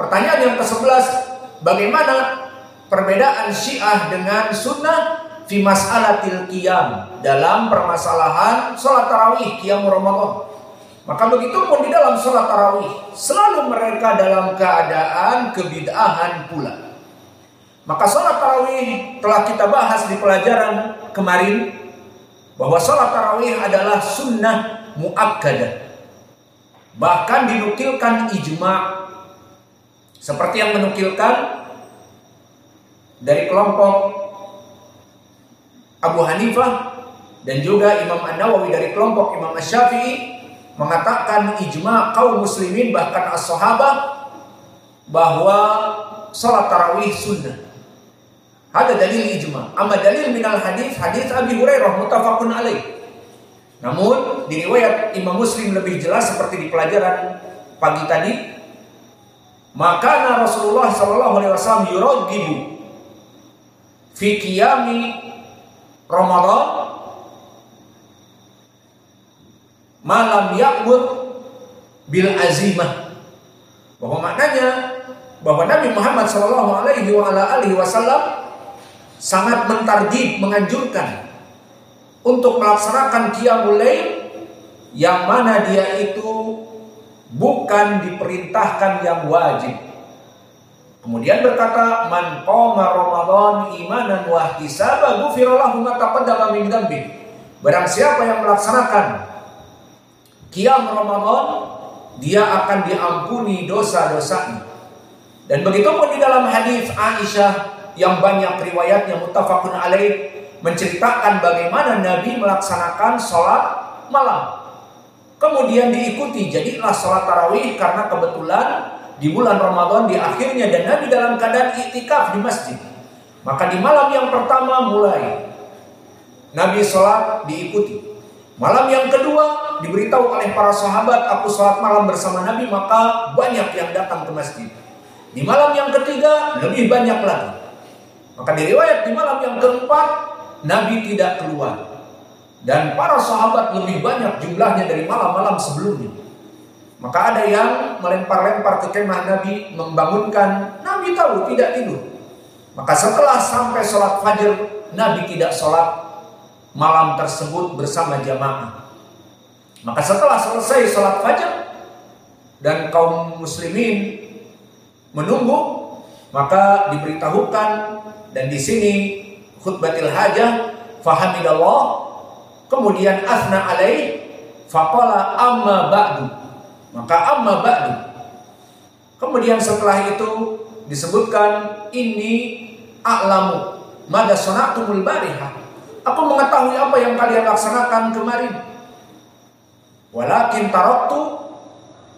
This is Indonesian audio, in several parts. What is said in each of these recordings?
Pertanyaan yang ke-11, bagaimana perbedaan Syiah dengan Sunnah fi mas'alatil qiyam, dalam permasalahan salat tarawih qiyam Ramadan? Maka begitu pun di dalam salat tarawih selalu mereka dalam keadaan kebid'ahan pula. Maka salat tarawih telah kita bahas di pelajaran kemarin bahwa salat tarawih adalah sunnah muakkadah. Bahkan dinukilkan ijma', seperti yang menukilkan dari kelompok Abu Hanifah dan juga Imam An-Nawawi dari kelompok Imam Asy-Syafi'i, mengatakan ijma' kaum muslimin bahkan as-sahabah bahwa salat tarawih sunnah. Ada dalil ijma'. Amma dalil minal hadis Abi Hurairah muttafaqun alaih. Namun di riwayat Imam Muslim lebih jelas seperti di pelajaran pagi tadi, maka Rasulullah sallallahu alaihi wasallam yuraghibu fi qiyami Ramadan malam ya'mur bil azimah. Bahwa maknanya bahwa Nabi Muhammad sallallahu alaihi wasallam sangat mentarghib, menganjurkan untuk melaksanakan qiyamul lail yang mana dia itu bukan diperintahkan yang wajib. Kemudian berkata, man qama Ramadan imanan wa ihtisaban ghufira lahu ma taqaddama min dzambi. Barang siapa yang melaksanakan qiyam Ramadan, dia akan diampuni dosa-dosanya. Dan begitu pun di dalam hadis Aisyah yang banyak riwayatnya muttafaqun alaih, menceritakan bagaimana Nabi melaksanakan sholat malam. Kemudian diikuti jadilah sholat tarawih karena kebetulan di bulan Ramadan di akhirnya dan Nabi dalam keadaan iktikaf di masjid. Maka di malam yang pertama mulai Nabi sholat diikuti. Malam yang kedua diberitahu oleh para sahabat, aku sholat malam bersama Nabi, maka banyak yang datang ke masjid. Di malam yang ketiga lebih banyak lagi. Maka di riwayat di malam yang keempat Nabi tidak keluar. Dan para sahabat lebih banyak jumlahnya dari malam-malam sebelumnya. Maka ada yang melempar-lempar ke kemah Nabi, membangunkan. Nabi tahu tidak tidur. Maka setelah sampai sholat fajar, Nabi tidak sholat malam tersebut bersama jamaah. Maka setelah selesai sholat fajar dan kaum muslimin menunggu, maka diberitahukan, dan di sini khutbatil hajah, fahamidallah, kemudian asna alaih, faqala amma ba'du. Maka amma ba'du. Kemudian setelah itu disebutkan, ini a'lamu mada sana'tumul barihah. Aku mengetahui apa yang kalian laksanakan kemarin. Walakin taraktu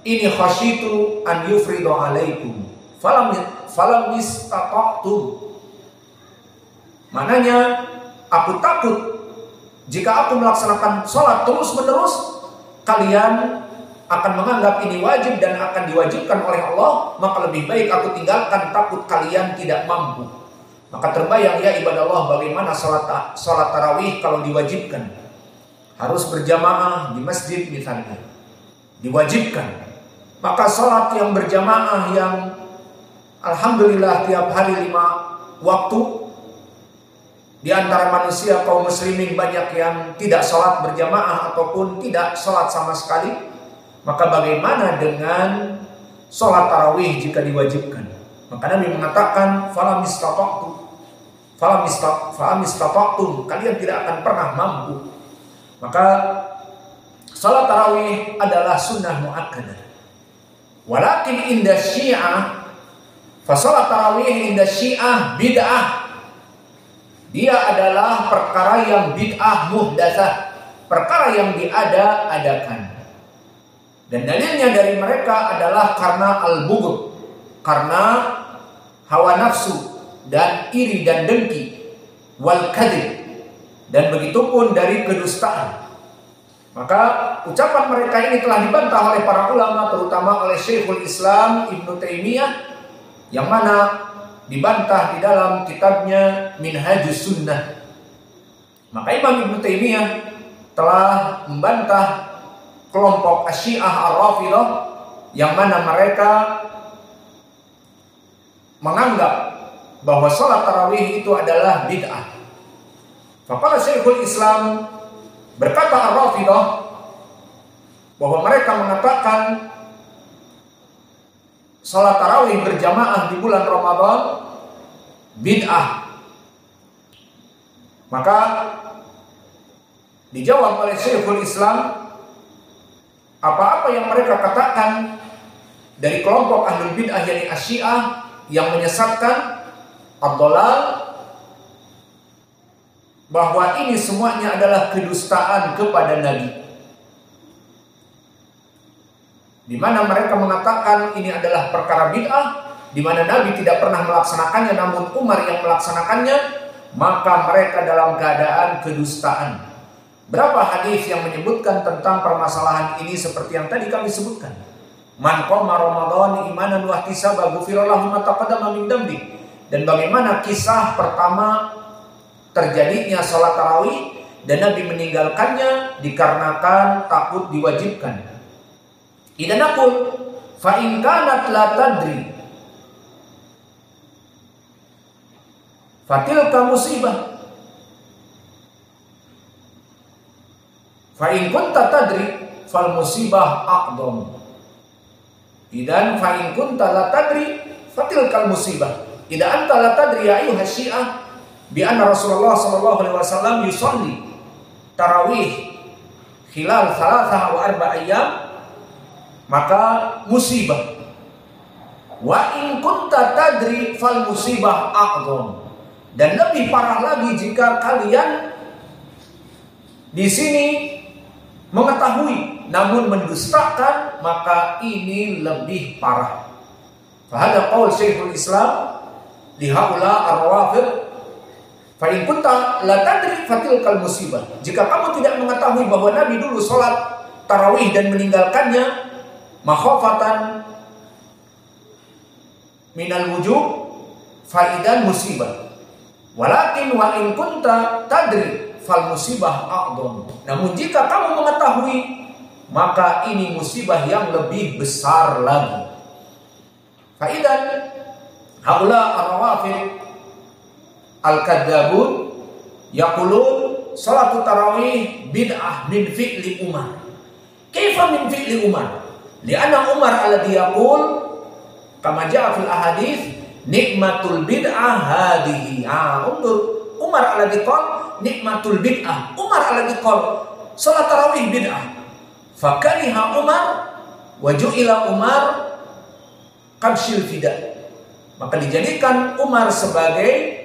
ini khasyitu an yufridu alaikum falam istata'tum. Maknanya aku takut jika aku melaksanakan sholat terus menerus, kalian akan menganggap ini wajib dan akan diwajibkan oleh Allah, maka lebih baik aku tinggalkan, takut kalian tidak mampu. Maka terbayang ya ibadah Allah, bagaimana sholat tarawih kalau diwajibkan, harus berjamaah di masjid misalnya, diwajibkan. Maka sholat yang berjamaah yang alhamdulillah tiap hari 5 waktu, di antara manusia kaum muslimin banyak yang tidak sholat berjamaah ataupun tidak sholat sama sekali. Maka bagaimana dengan sholat tarawih jika diwajibkan? Maka Nabi mengatakan, falam istata'tum, kalian tidak akan pernah mampu. Maka salat tarawih adalah sunnah muakkadah. Walakin inda Syiah, fa salat tarawih inda Syiah bid'ah. Dia adalah perkara yang bid'ah muhdatsah, perkara yang diada-adakan. Dan dalilnya dari mereka adalah karena al-bughd, karena hawa nafsu dan iri dan dengki, wal kadhib, dan begitu pun dari kedustaan. Maka ucapan mereka ini telah dibantah oleh para ulama, terutama oleh Syekhul Islam Ibnu Taimiyah, yang mana dibantah di dalam kitabnya Minhajus Sunnah. Maka Imam Ibnu Taimiyah telah membantah kelompok Asy-Syiah Ar-Rafidhah, yang mana mereka menganggap bahwa sholat tarawih itu adalah bid'ah. Faqala Syekhul Islam, berkata Ar-Rafidah, bahwa mereka mengatakan sholat tarawih berjamaah di bulan Ramadan bid'ah. Maka dijawab oleh Syekhul Islam, apa-apa yang mereka katakan dari kelompok ahlul bid'ah yakni Asy-Syiah yang menyesatkan ad-dhalal, bahwa ini semuanya adalah kedustaan kepada Nabi, di mana mereka mengatakan ini adalah perkara bid'ah, di mana Nabi tidak pernah melaksanakannya namun Umar yang melaksanakannya, maka mereka dalam keadaan kedustaan. Berapa hadis yang menyebutkan tentang permasalahan ini seperti yang tadi kami sebutkan. Man qama Ramadan imanan wa ihtisaban ghufira lahu ma taqaddama min dambi. Dan bagaimana kisah pertama terjadinya sholat tarawih dan Nabi meninggalkannya dikarenakan takut diwajibkan. Idan aqul fa in kanat la tadri fatilka musibah. Fa in kunta tadri fal musibah aqdam. Idan fa in kunta la tadri fatilka musibah. Idza anta la tadri ya ayyuhas syiah bi anna Rasulullah sallallahu alaihi wasallam yusalli tarawih khilal 3 wa 4 ayyam, maka musibah. Wa in kunta tadri fal musibah aqdam. Dan lebih parah lagi jika kalian di sini mengetahui namun mendustakan, maka ini lebih parah. Fahada qaul Syekhul Islam lihaula ar-rawafid, fa in kunta la tadri fatilkal musibah. Jika kamu tidak mengetahui bahwa Nabi dulu sholat tarawih dan meninggalkannya makhafatan minal wujub, faidan musibah. Walakin wa in kunta tadri fal musibah a'dham. Namun jika kamu mengetahui, maka ini musibah yang lebih besar lagi. Faidan haula ar-rawafid al-kadzabun yaqulun salatu tarawih bid'ah min fi'li Umar. Kaifa min fi'li Umar? Li'anna Umar alladhi yaqul kama ja'a fil ahadits nikmatul bid'ah hadhihi. Undur Umar alladhi qala nikmatul bid'ah. Umar alladhi qala salat tarawih bid'ah. Fakariha Umar wa ju'ila Umar qabshil fida. Maka dijadikan Umar sebagai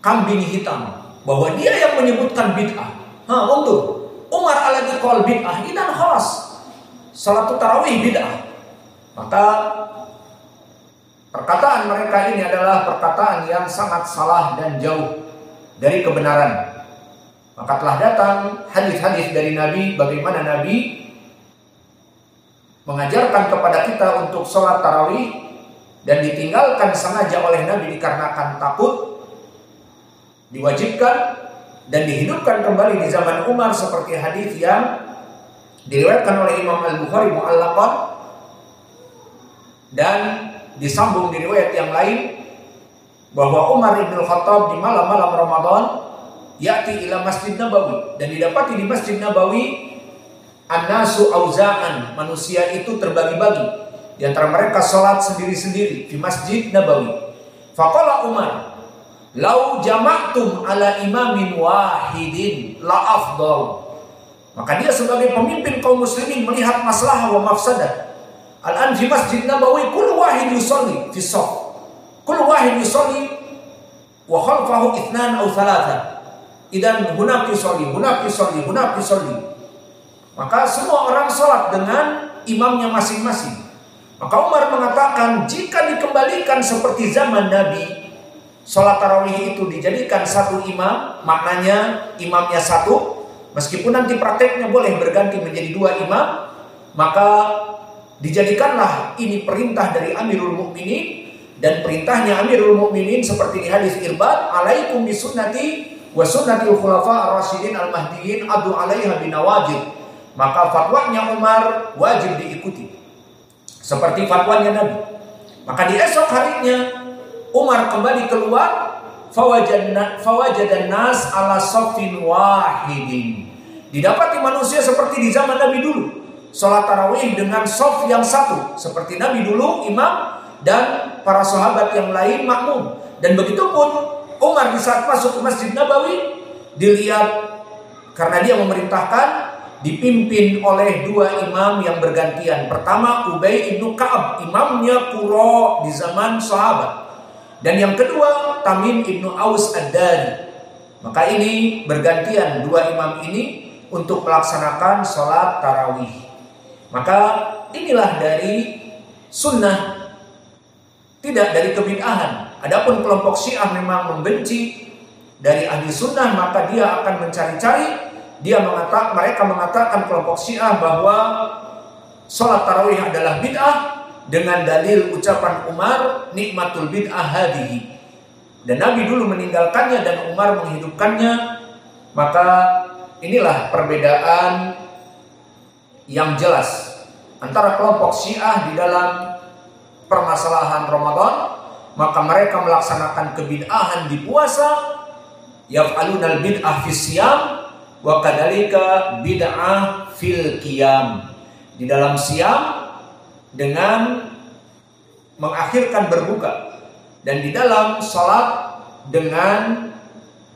kambing hitam, bahwa dia yang menyebutkan bid'ah. Undur Umar alladhi qala bid'ah idan khalas salat tarawih bid'ah. Maka perkataan mereka ini adalah perkataan yang sangat salah dan jauh dari kebenaran. Maka telah datang hadis-hadis dari Nabi bagaimana Nabi mengajarkan kepada kita untuk sholat tarawih dan ditinggalkan sengaja oleh Nabi dikarenakan takut diwajibkan dan dihidupkan kembali di zaman Umar seperti hadis yang diriwayatkan oleh Imam Al-Bukhari mu'allaqan dan disambung di riwayat yang lain bahwa Umar ibn Khattab di malam-malam Ramadan ya'ti ila Masjid Nabawi, dan didapati di Masjid Nabawi an-nasu auza'an, manusia itu terbagi-bagi, di antara mereka salat sendiri-sendiri di Masjid Nabawi. Faqala Umar lau jama'tum ala imamin wahidin la afdal. Maka dia sebagai pemimpin kaum muslimin melihat maslahah wa mafsadah. Al-an fi Masjid Nabawi kullu wahid yusalli fi shaf, kullu wahid yusalli wa khalfahu ithnan aw thalatha. Idan hunak yusalli, hunak yusalli, hunak yusalli. Maka semua orang salat dengan imamnya masing-masing. Maka Umar mengatakan jika dikembalikan seperti zaman Nabi, salat tarawih itu dijadikan satu imam, maknanya imamnya satu, meskipun nanti prakteknya boleh berganti menjadi 2 imam, maka dijadikanlah ini perintah dari Amirul Mukminin, dan perintahnya Amirul Mukminin seperti di hadis Irbad, alaikum bisunnati wa sunnatil khulafa ar-rasyidin al-mahdiyyin adu 'alaiha binawajid. Maka fatwanya Umar wajib diikuti seperti fatwanya Nabi. Maka di esok harinya Umar kembali keluar, fawajadan nas ala safin wahidin. Didapati manusia seperti di zaman Nabi dulu, sholat tarawih dengan shaf yang satu, seperti Nabi dulu imam dan para sahabat yang lain makmum. Dan begitu pun Umar di saat masuk ke Masjid Nabawi, dilihat karena dia memerintahkan, dipimpin oleh dua imam yang bergantian. Pertama Ubay ibnu Ka'ab, imamnya Qura di zaman sahabat. Dan yang kedua Tamim ibnu Aus ad-Dari. Maka ini bergantian dua imam ini untuk melaksanakan sholat tarawih. Maka inilah dari sunnah, tidak dari kebid'ahan. Adapun kelompok Syiah memang membenci dari ahli sunnah, maka dia akan mencari-cari. Mereka mengatakan kelompok Syiah bahwa sholat tarawih adalah bid'ah dengan dalil ucapan Umar, nikmatul bid'ah hadihi. Dan Nabi dulu meninggalkannya dan Umar menghidupkannya. Maka inilah perbedaan yang jelas antara kelompok Syiah di dalam permasalahan Ramadan. Maka mereka melaksanakan kebid'ahan di puasa, yaf'alunal bid'ah fis siyam wa kadzalika bid'ah fil qiyam. Di dalam siam dengan mengakhirkan berbuka, dan di dalam salat dengan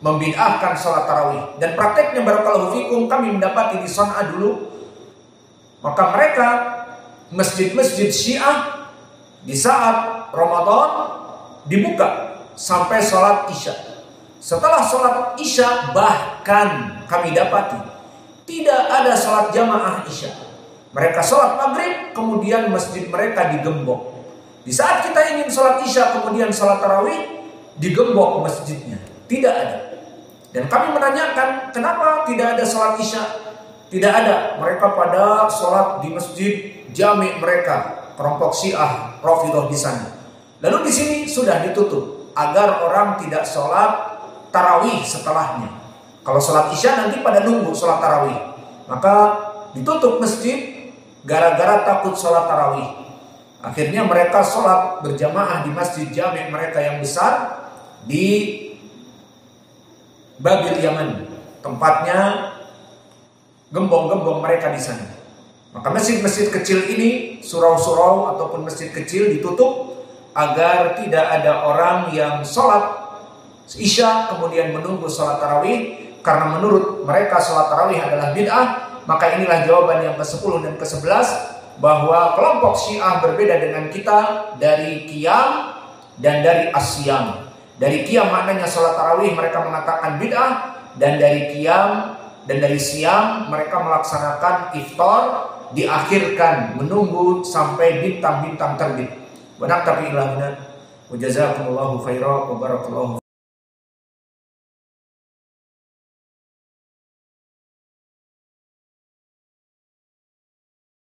membid'ahkan salat tarawih. Dan prakteknya barakallahu fikum kami mendapati di Sana'a dulu, maka mereka masjid-masjid Syiah di saat Ramadan dibuka sampai salat Isya. Setelah salat Isya bahkan kami dapati tidak ada salat jamaah Isya. Mereka salat maghrib kemudian masjid mereka digembok. Di saat kita ingin salat Isya kemudian salat tarawih, digembok masjidnya. Tidak ada. Dan kami menanyakan kenapa tidak ada salat Isya. Tidak ada. Mereka pada salat di masjid jami' mereka, kelompok Syiah Rafidhah di sana. Lalu di sini sudah ditutup agar orang tidak salat tarawih setelahnya. Kalau salat Isya nanti pada nunggu salat tarawih. Maka ditutup masjid gara-gara takut salat tarawih. Akhirnya mereka salat berjamaah di masjid jami' mereka yang besar di Babil Yaman, tempatnya gembong-gembong mereka di sana. Maka masjid-masjid kecil ini, surau-surau ataupun masjid kecil ditutup agar tidak ada orang yang sholat Isya kemudian menunggu sholat tarawih, karena menurut mereka sholat tarawih adalah bid'ah. Maka inilah jawaban yang ke-10 dan ke-11, bahwa kelompok Syiah berbeda dengan kita dari qiyam dan dari asyam. Dari qiyam maknanya sholat tarawih mereka mengatakan bid'ah, dan dari qiyam dan dari siam mereka melaksanakan iftar, diakhirkan menunggu sampai bintang-bintang terbit. Wa naktafi ila huna wa jazakumullahu khairan wa barakallahu